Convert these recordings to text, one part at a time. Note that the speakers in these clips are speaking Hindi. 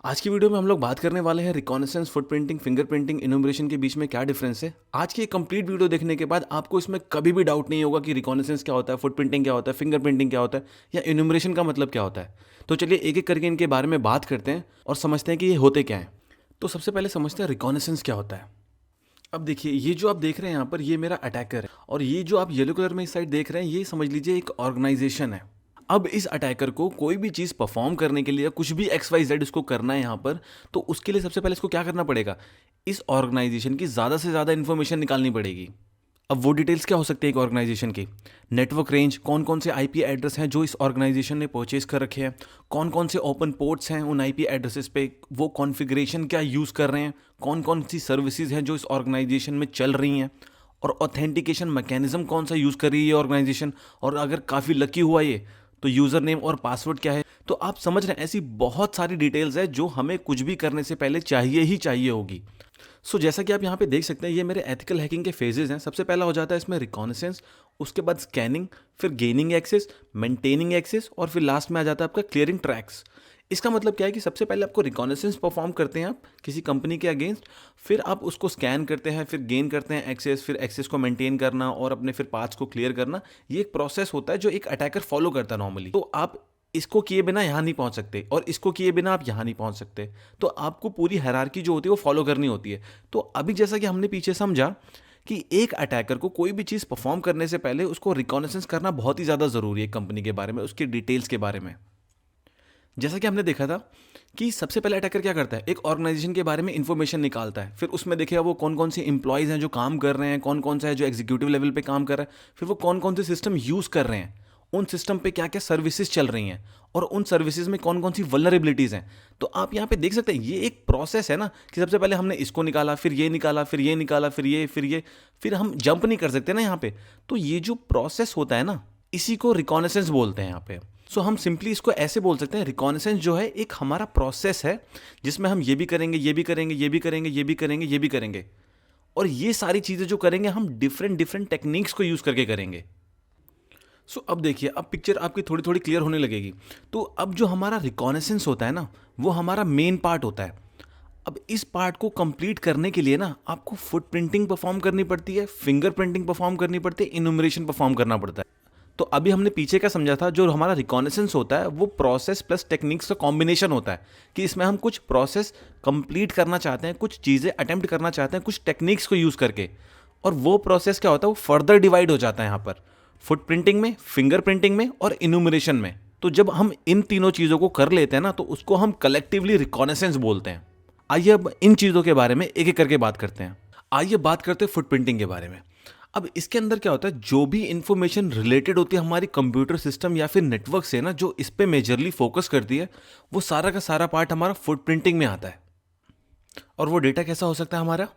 आज की वीडियो में हम लोग बात करने वाले हैं रिकॉनेसेंस, फुटप्रिंटिंग, फिंगरप्रिंटिंग, इन्यूमरेशन के बीच में क्या डिफरेंस है। आज की एक कंप्लीट वीडियो देखने के बाद आपको इसमें कभी भी डाउट नहीं होगा कि रिकॉनेसेंस क्या होता है, फुटप्रिंटिंग क्या होता है, फिंगरप्रिंटिंग क्या होता है या इन्यूमरेशन का मतलब क्या होता है। तो चलिए एक एक करके इनके बारे में बात करते हैं और समझते हैं कि ये होते क्या हैं। तो सबसे पहले समझते हैं रिकॉनेसेंस क्या होता है। अब देखिए, ये जो आप देख रहे हैं यहाँ पर, ये मेरा अटैकर है और ये जो आप येलो कलर में इस साइड देख रहे हैं, ये समझ लीजिए एक ऑर्गेनाइजेशन है। अब इस अटैकर को कोई भी चीज़ परफॉर्म करने के लिए कुछ भी एक्स वाई जेड इसको करना है यहाँ पर, तो उसके लिए सबसे पहले इसको क्या करना पड़ेगा, इस ऑर्गेनाइजेशन की ज़्यादा से ज़्यादा इन्फॉर्मेशन निकालनी पड़ेगी। अब वो डिटेल्स क्या हो सकती है एक ऑर्गेनाइजेशन की, नेटवर्क रेंज, कौन कौन से आईपी एड्रेस हैं जो इस ऑर्गेनाइजेशन ने परचेज कर रखे हैं, कौन कौन से ओपन पोर्ट्स हैं उन आईपी एड्रेसेस पे, वो कॉन्फ़िगरेशन क्या यूज़ कर रहे हैं, कौन कौन सी सर्विसेज हैं जो इस ऑर्गेनाइजेशन में चल रही हैं, और ऑथेंटिकेशन मैकेनिज्म कौन सा यूज़ कर रही है ये ऑर्गेनाइजेशन, और अगर काफ़ी लकी हुआ ये तो यूज़र नेम और पासवर्ड क्या है। तो आप समझ रहे हैं, ऐसी बहुत सारी डिटेल्स है जो हमें कुछ भी करने से पहले चाहिए ही चाहिए होगी। जैसा कि आप यहाँ पे देख सकते हैं, ये मेरे एथिकल हैकिंग के फेजेस हैं। सबसे पहला हो जाता है इसमें रिकॉनेसेंस, उसके बाद स्कैनिंग, फिर गेनिंग एक्सेस, मेंटेनिंग एक्सेस, और फिर लास्ट में आ जाता है आपका क्लियरिंग ट्रैक्स। इसका मतलब क्या है कि सबसे पहले आपको रिकॉनेसेंस परफॉर्म करते हैं आप किसी कंपनी के अगेंस्ट, फिर आप उसको स्कैन करते हैं, फिर गेन करते हैं एक्सेस, फिर एक्सेस को मेंटेन करना और अपने फिर पाथ्स को क्लियर करना। ये एक प्रोसेस होता है जो एक अटैकर फॉलो करता है नॉर्मली। तो आप इसको किए बिना यहाँ नहीं पहुँच सकते और इसको किए बिना आप यहाँ नहीं पहुँच सकते। तो आपको पूरी हायरार्की जो होती है वो फॉलो करनी होती है। तो अभी जैसा कि हमने पीछे समझा कि एक अटैकर को कोई भी चीज़ परफॉर्म करने से पहले उसको रिकॉनेसेंस करना बहुत ही ज़्यादा ज़रूरी है कंपनी के बारे में, उसकी डिटेल्स के बारे में। जैसा कि हमने देखा था कि सबसे पहले अटैकर क्या करता है, एक ऑर्गेनाइजेशन के बारे में इंफॉर्मेशन निकालता है, फिर उसमें देखेगा वो कौन कौन से इंप्लॉयज़ हैं जो काम कर रहे हैं, कौन कौन सा है जो एग्जीक्यूटिव लेवल पे काम कर रहा है, फिर वो कौन कौन से सिस्टम यूज़ कर रहे हैं, उन सिस्टम पे क्या क्या सर्विसेज चल रही हैं, और उन सर्विसेज में कौन कौन सी वल्नरेबिलिटीज़ हैं। तो आप यहाँ पे देख सकते हैं, ये एक प्रोसेस है ना कि सबसे पहले हमने इसको निकाला, फिर ये निकाला, फिर ये निकाला, फिर ये, फिर ये, फिर हम जंप नहीं कर सकते ना यहाँ पे। तो ये जो प्रोसेस होता है ना, इसी को रिकॉनेसेंस बोलते हैं यहाँ पे। हम सिंपली इसको ऐसे बोल सकते हैं, रिकॉनेसेंस जो है एक हमारा प्रोसेस है जिसमें हम ये भी करेंगे, ये भी करेंगे, ये भी करेंगे, ये भी करेंगे, ये भी करेंगे, और ये सारी चीज़ें जो करेंगे हम डिफरेंट डिफरेंट टेक्निक्स को यूज़ करके करेंगे। अब देखिए, अब पिक्चर आपकी थोड़ी थोड़ी क्लियर होने लगेगी। तो अब जो हमारा रिकॉनेसेंस होता है ना, वो हमारा मेन पार्ट होता है। अब इस पार्ट को कंप्लीट करने के लिए ना आपको फुटप्रिंटिंग परफॉर्म करनी पड़ती है, फिंगरप्रिंटिंग परफॉर्म करनी पड़ती है, इन्यूमरेशन परफॉर्म करना पड़ता है। तो अभी हमने पीछे का समझा था, जो हमारा रिकॉनेसेंस होता है वो प्रोसेस प्लस टेक्निक्स का कॉम्बिनेशन होता है, कि इसमें हम कुछ प्रोसेस कंप्लीट करना चाहते हैं, कुछ चीज़ें अटेम्प्ट करना चाहते हैं कुछ टेक्निक्स को यूज़ करके, और वो प्रोसेस क्या होता है, वो फर्दर डिवाइड हो जाता है यहाँ पर फुटप्रिंटिंग में, फिंगरप्रिंटिंग में और इन्यूमरेशन में। तो जब हम इन तीनों चीज़ों को कर लेते हैं ना, तो उसको हम कलेक्टिवली रिकॉनेसेंस बोलते हैं। आइए अब इन चीज़ों के बारे में एक एक करके बात करते हैं। आइए बात करते हैं फुटप्रिंटिंग के बारे में। अब इसके अंदर क्या होता है, जो भी इंफॉर्मेशन रिलेटेड होती है हमारी कंप्यूटर सिस्टम या फिर नेटवर्क से ना, जो इस पे मेजरली फोकस करती है, वो सारा का सारा पार्ट हमारा फुटप्रिंटिंग में आता है। और वो डेटा कैसा हो सकता है हमारा,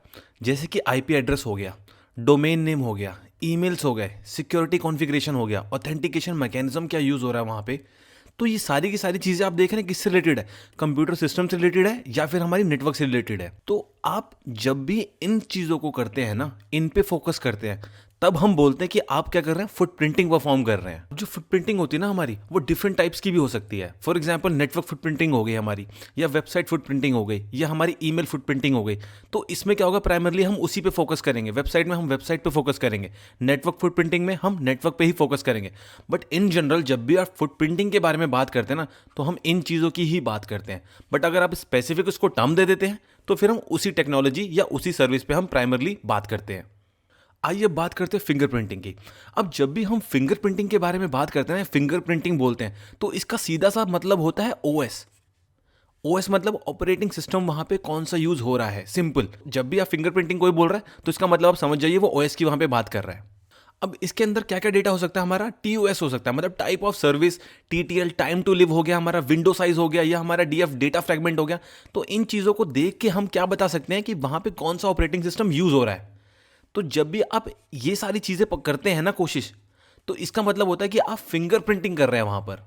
जैसे कि आईपी एड्रेस हो गया, डोमेन नेम हो गया, ईमेल्स हो गए, सिक्योरिटी कॉन्फ़िगरेशन हो गया, ऑथेंटिकेशन मैकेनिज्म क्या यूज़ हो रहा है वहाँ पे। तो ये सारी की सारी चीज़ें आप देख रहे हैं किससे रिलेटेड है, कंप्यूटर सिस्टम से रिलेटेड है या फिर हमारी नेटवर्क से रिलेटेड है। तो आप जब भी इन चीज़ों को करते हैं ना, इन पे फोकस करते हैं, तब हम बोलते हैं कि आप क्या कर रहे हैं, फुटप्रिंटिंग परफॉर्म कर रहे हैं। जो फुटप्रिंटिंग होती है ना हमारी, वो डिफरेंट टाइप्स की भी हो सकती है। फॉर एग्जांपल नेटवर्क फुटप्रिंटिंग हो गई हमारी, या वेबसाइट फुटप्रिंटिंग हो गई, या हमारी ईमेल फुटप्रिंटिंग हो गई। तो इसमें क्या होगा, प्राइमरली हम उसी पे फोकस करेंगे। वेबसाइट में हम वेबसाइट पे फोकस करेंगे, नेटवर्क फुटप्रिंटिंग में हम नेटवर्क पे ही फोकस करेंगे। बट इन जनरल जब भी आप फुटप्रिंटिंग के बारे में बात करते हैं ना, तो हम इन चीज़ों की ही बात करते हैं। बट अगर आप स्पेसिफिक उसको टर्म दे देते हैं, तो फिर हम उसी टेक्नोलॉजी या उसी सर्विस पे हम प्राइमरली बात करते हैं। आइए बात करते हैं फिंगरप्रिंटिंग की। अब जब भी हम फिंगरप्रिंटिंग के बारे में बात करते हैं, फिंगरप्रिंटिंग बोलते हैं, तो इसका सीधा सा मतलब होता है ओएस। ओएस मतलब ऑपरेटिंग सिस्टम, वहां पे कौन सा यूज हो रहा है। सिंपल, जब भी आप फिंगरप्रिंटिंग कोई बोल रहा है तो इसका मतलब आप समझ जाइए वो ओएस की वहां पे बात कर रहा है। अब इसके अंदर क्या क्या डेटा हो सकता है हमारा, टीओएस हो सकता है, मतलब type of service, TTL time to live हो गया, हमारा विंडो साइज हो गया, या हमारा डीएफ डेटा फ्रेगमेंट हो गया। तो इन चीज़ों को देख के हम क्या बता सकते हैं कि वहां पे कौन सा ऑपरेटिंग सिस्टम यूज हो रहा है। तो जब भी आप ये सारी चीज़ें करते हैं ना कोशिश, तो इसका मतलब होता है कि आप फिंगरप्रिंटिंग कर रहे हैं वहां पर,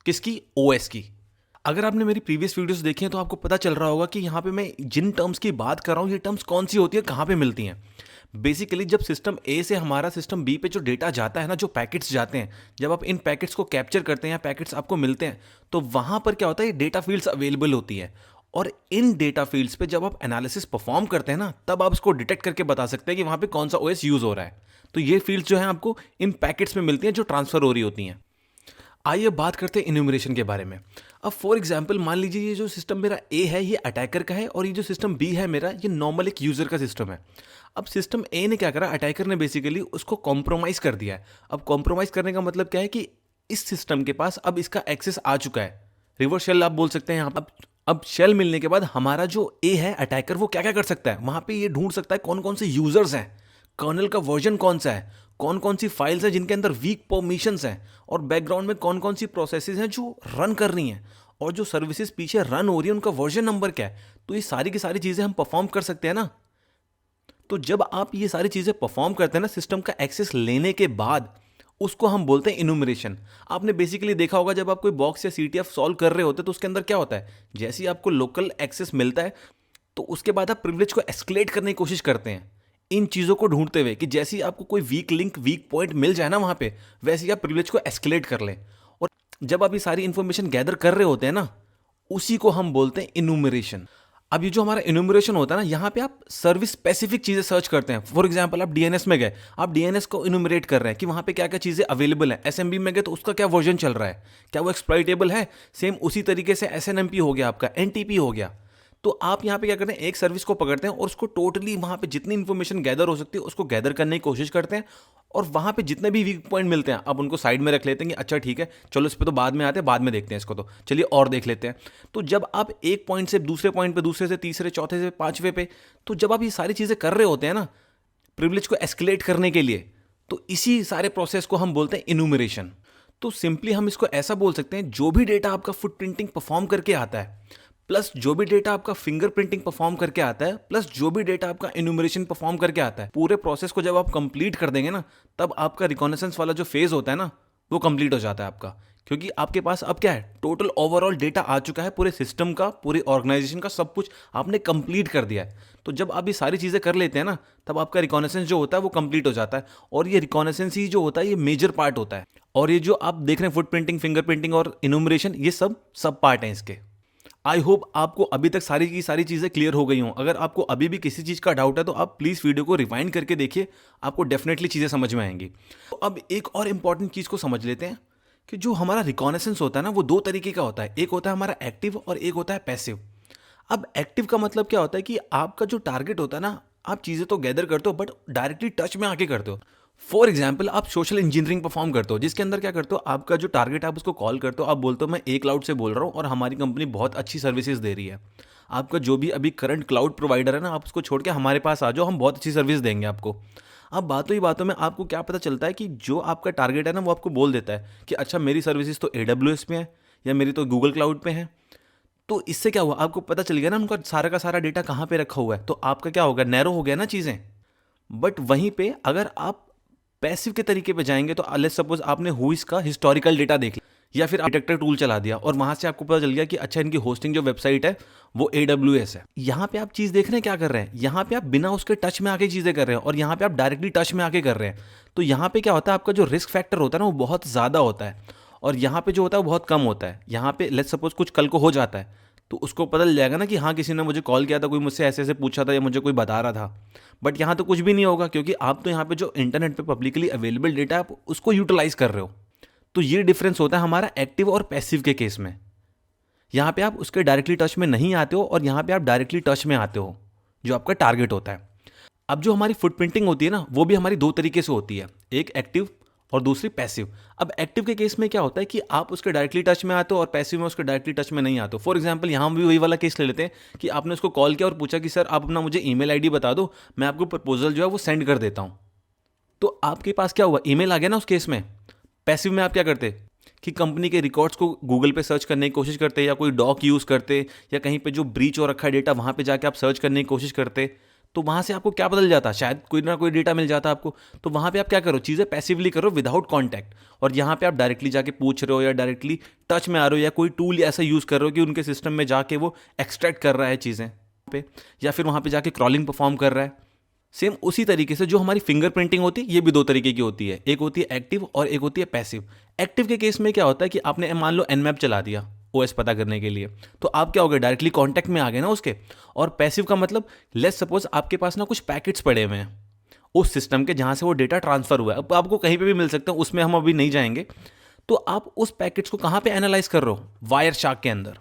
किसकी, ओएस की। अगर आपने मेरी प्रीवियस वीडियोस देखी हैं तो आपको पता चल रहा होगा कि यहाँ पे मैं जिन टर्म्स की बात कर रहा हूँ, ये टर्म्स कौन सी होती है, कहाँ पे मिलती हैं। बेसिकली जब सिस्टम ए से हमारा सिस्टम बी पे जो डेटा जाता है ना, जो पैकेट्स जाते हैं, जब आप इन पैकेट्स को कैप्चर करते हैं या पैकेट्स आपको मिलते हैं, तो वहाँ पर क्या होता है, ये डेटा फील्ड्स अवेलेबल होती है। और इन डेटा फील्ड्स पे जब आप एनालिसिस परफॉर्म करते हैं ना, तब आप इसको डिटेक्ट करके बता सकते हैं कि वहाँ पे कौन सा ओएस यूज़ हो रहा है। तो ये फील्ड्स जो हैं आपको इन पैकेट्स में मिलती हैं जो ट्रांसफ़र हो रही होती हैं। आइए बात करते हैं इन्यूमरेशन के बारे में। अब फॉर एग्जांपल मान लीजिए ये जो सिस्टम मेरा ए है ये अटैकर का है, और ये जो सिस्टम बी है मेरा, ये नॉर्मल एक यूज़र का सिस्टम है। अब सिस्टम ए ने क्या करा, अटैकर ने बेसिकली उसको कॉम्प्रोमाइज़ कर दिया है। अब कॉम्प्रोमाइज़ करने का मतलब क्या है कि इस सिस्टम के पास अब इसका एक्सेस आ चुका है। रिवर्स शेल आप बोल सकते हैं यहाँ पर। अब शेल मिलने के बाद हमारा जो ए है अटैकर, वो क्या क्या कर सकता है, वहाँ पे ये ढूंढ सकता है कौन कौन से यूज़र्स हैं, कर्नल का वर्जन कौन सा है, कौन कौन सी फाइल्स हैं जिनके अंदर वीक परमिशंस हैं, और बैकग्राउंड में कौन कौन सी प्रोसेसेस हैं जो रन कर रही हैं, और जो सर्विसेज पीछे रन हो रही है उनका वर्जन नंबर क्या है। तो ये सारी की सारी चीज़ें हम परफॉर्म कर सकते हैं ना। तो जब आप ये सारी चीज़ें परफॉर्म करते हैं ना सिस्टम का एक्सेस लेने के बाद, उसको हम बोलते हैं इन्यूमरेशन। आपने बेसिकली देखा होगा जब आप कोई बॉक्स या सीटीएफ सॉल्व कर रहे होते हैं तो उसके अंदर क्या होता है, जैसे ही आपको लोकल एक्सेस मिलता है तो उसके बाद आप प्रिविलेज को एस्केलेट करने की कोशिश करते हैं इन चीज़ों को ढूंढते हुए कि जैसे ही आपको कोई वीक लिंक वीक पॉइंट मिल जाए ना वहाँ पे, वैसे ही आप प्रिविलेज को एस्केलेट कर लें। और जब आप ये सारी इन्फॉर्मेशन गैदर कर रहे होते हैं ना, उसी को हम बोलते हैं इन्यूमरेशन। अब ये जो हमारा इन्यूमरेशन होता है ना, यहाँ पे आप सर्विस स्पेसिफिक चीज़ें सर्च करते हैं। फॉर एग्जांपल आप डीएनएस में गए, आप डीएनएस को इन्यूमरेट कर रहे हैं कि वहाँ पे क्या क्या चीज़ें अवेलेबल हैं। एसएमबी में गए तो उसका क्या वर्जन चल रहा है, क्या वो एक्सप्लॉइटेबल है। सेम उसी तरीके से एसएनएमपी हो गया, आपका एनटीपी हो गया। तो आप यहाँ पे क्या करते हैं, एक सर्विस को पकड़ते हैं और उसको टोटली वहाँ पे जितनी इन्फॉर्मेशन गैदर हो सकती है उसको गैदर करने की कोशिश करते हैं, और वहाँ पे जितने भी वीक पॉइंट मिलते हैं आप उनको साइड में रख लेते हैं कि अच्छा ठीक है चलो इस पर तो बाद में आते हैं, बाद में देखते हैं इसको, तो चलिए और देख लेते हैं। तो जब आप एक पॉइंट से दूसरे पॉइंट पे, दूसरे से तीसरे, चौथे से पांचवे पे, तो जब आप ये सारी चीज़ें कर रहे होते हैं ना प्रिविलेज को एस्केलेट करने के लिए, तो इसी सारे प्रोसेस को हम बोलते हैं इन्यूमरेशन। तो सिंपली हम इसको ऐसा बोल सकते हैं, जो भी डेटा आपका फुटप्रिंटिंग परफॉर्म करके आता है, प्लस जो भी डेटा आपका फिंगरप्रिंटिंग परफॉर्म करके आता है, प्लस जो भी डेटा आपका इन्यूमरेशन परफॉर्म करके आता है, पूरे प्रोसेस को जब आप कंप्लीट कर देंगे ना, तब आपका रिकॉनेसेंस वाला जो फेज होता है ना, वो कंप्लीट हो जाता है आपका। क्योंकि आपके पास अब क्या है, टोटल ओवरऑल डेटा आ चुका है पूरे सिस्टम का, पूरे ऑर्गेनाइजेशन का, सब कुछ आपने कंप्लीट कर दिया है। तो जब आप ये सारी चीज़ें कर लेते हैं ना, तब आपका रिकॉनेसेंस जो होता है वो कंप्लीट हो जाता है। और ये रिकॉनेसेंस ही जो होता है ये मेजर पार्ट होता है। और ये जो आप देख रहे हैं फुटप्रिंटिंग, फिंगरप्रिंटिंग और इन्यूमरेशन, ये सब पार्ट हैं इसके। आई होप आपको अभी तक सारी की सारी चीज़ें क्लियर हो गई हों। अगर आपको अभी भी किसी चीज़ का डाउट है तो आप प्लीज़ वीडियो को रिवाइंड करके देखिए, आपको डेफिनेटली चीज़ें समझ में आएंगी। तो अब एक और इम्पॉर्टेंट चीज़ को समझ लेते हैं कि जो हमारा रिकॉनेसेंस होता है ना, वो दो तरीके का होता है। एक होता है हमारा एक्टिव और एक होता है पैसिव। अब एक्टिव का मतलब क्या होता है कि आपका जो टारगेट होता है ना, आप चीज़ें तो गैदर करते हो बट डायरेक्टली टच में आके करते हो। फॉर एग्जाम्पल आप सोशल इंजीनियरिंग परफॉर्म करते हो, जिसके अंदर क्या करते हो, आपका जो टारगेट आप उसको कॉल करते हो, आप बोलते हो मैं ए क्लाउड से बोल रहा हूँ और हमारी कंपनी बहुत अच्छी सर्विसेज दे रही है। आपका जो भी अभी करंट क्लाउड प्रोवाइडर है ना, आप उसको छोड़ के हमारे पास आ जाओ, हम बहुत अच्छी सर्विस देंगे आपको। अब बातों ही बातों में आपको क्या पता चलता है कि जो आपका टारगेट है ना, वो आपको बोल देता है कि अच्छा मेरी सर्विसेज तो AWS में है या मेरी तो गूगल क्लाउड पे है। तो इससे क्या हुआ, आपको पता चल गया ना उनका सारा का सारा डेटा कहाँ पे रखा हुआ है। तो आपका क्या होगा, नैरो हो गया ना चीज़ें। बट वहीं पे अगर आप पैसिव के तरीके पे जाएंगे तो लेट्स सपोज आपने हुईस का हिस्टोरिकल डेटा देख लिया, या फिर डिटेक्टर टूल चला दिया और वहां से आपको पता चल गया कि अच्छा इनकी होस्टिंग जो वेबसाइट है वो AWS है। यहाँ पे आप चीज़ देख रहे हैं क्या कर रहे हैं, यहाँ पे आप बिना उसके टच में आके चीज़ें कर रहे हैं और यहाँ पे आप डायरेक्टली टच में आके कर रहे हैं। तो यहाँ पे क्या होता है, आपका जो रिस्क फैक्टर होता है ना वो बहुत ज़्यादा होता है, और यहाँ पे जो होता है वो बहुत कम होता है। यहाँ पे लेट्स सपोज कुछ कल को हो जाता है तो उसको पता चल जाएगा ना कि हाँ किसी ने मुझे कॉल किया था, कोई मुझसे ऐसे ऐसे पूछा था या मुझे कोई बता रहा था। बट यहाँ तो कुछ भी नहीं होगा, क्योंकि आप तो यहाँ पे जो इंटरनेट पे पब्लिकली अवेलेबल डेटा है आप उसको यूटिलाइज कर रहे हो। तो ये डिफरेंस होता है हमारा एक्टिव और पैसिव के केस में। यहाँ पे आप उसके डायरेक्टली टच में नहीं आते हो और यहाँ पे आप डायरेक्टली टच में आते हो जो आपका टारगेट होता है। अब जो हमारी फुटप्रिंटिंग होती है ना, वो भी हमारी दो तरीके से होती है, एक एक्टिव और दूसरी पैसिव। अब एक्टिव के केस में क्या होता है कि आप उसके डायरेक्टली टच में आते हो और पैसिव में उसके डायरेक्टली टच में नहीं आते हो। फॉर एग्जांपल यहाँ भी वही वाला केस ले लेते हैं कि आपने उसको कॉल किया और पूछा कि सर आप अपना मुझे ईमेल आईडी बता दो, मैं आपको प्रपोजल जो है वो सेंड कर देता हूँ। तो आपके पास क्या हुआ, ईमेल आ गया ना उस केस में। पैसिव में आप क्या करते कि कंपनी के रिकॉर्ड्स को गूगल पे सर्च करने की कोशिश करते, या कोई डॉक यूज़ करते, या कहीं पे जो ब्रीच हो रखा है डेटा वहाँ पे जाके आप सर्च करने की कोशिश करते। तो वहाँ से आपको क्या बदल जाता, शायद कोई ना कोई डेटा मिल जाता आपको। तो वहाँ पे आप क्या करो, चीज़ें पैसिवली करो विदाउट कॉन्टैक्ट, और यहाँ पे आप डायरेक्टली जाके पूछ रहे हो या डायरेक्टली टच में आ रहे हो, या कोई टूल ऐसा यूज़ कर रहे हो कि उनके सिस्टम में जाके वो एक्सट्रैक्ट कर रहा है चीज़ें पे, या फिर वहाँ पे जाके क्रॉलिंग परफॉर्म कर रहा है। सेम उसी तरीके से जो हमारी फिंगरप्रिंटिंग होती है, ये भी दो तरीके की होती है, एक होती है एक्टिव और एक होती है पैसिव। एक्टिव के केस में क्या होता है कि आपने मान लो Nmap चला दिया, ओएस पता करने के लिए। तो आप क्या हो गए, डायरेक्टली कांटेक्ट में आ गए ना उसके। और पैसिव का मतलब, लेट्स सपोज आपके पास ना कुछ पैकेट्स पड़े हुए हैं उस सिस्टम के जहां से वो डेटा ट्रांसफर हुआ है, अब आपको कहीं पे भी मिल सकता है, उसमें हम अभी नहीं जाएंगे। तो आप उस पैकेट्स को कहां पे एनालाइज कर रहे हो, वायर शार्क के अंदर।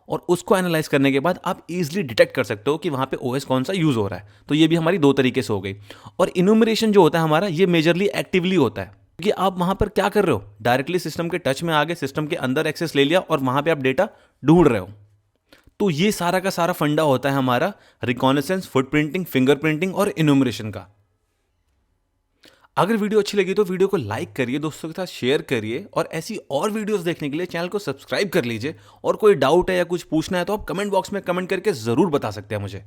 और उसको एनालाइज करने के बाद आप इजीली डिटेक्ट कर सकते हो कि वहां पे ओएस कौन सा यूज हो रहा है। तो ये भी हमारी दो तरीके से हो गई। और इन्यूमरेशन जो होता है हमारा, ये मेजरली एक्टिवली होता है, क्योंकि आप वहां पर क्या कर रहे हो, डायरेक्टली सिस्टम के टच में आ गए, सिस्टम के अंदर एक्सेस ले लिया और वहां पे आप डेटा ढूंढ रहे हो। तो ये सारा का सारा फंडा होता है हमारा रिकॉनेसेंस, फुटप्रिंटिंग, फिंगरप्रिंटिंग और इन्यूमरेशन का। अगर वीडियो अच्छी लगी तो वीडियो को लाइक करिए, दोस्तों के साथ शेयर करिए, और ऐसी और वीडियोस देखने के लिए चैनल को सब्सक्राइब कर लीजिए। और कोई डाउट है या कुछ पूछना है तो आप कमेंट बॉक्स में कमेंट करके जरूर बता सकते हैं मुझे।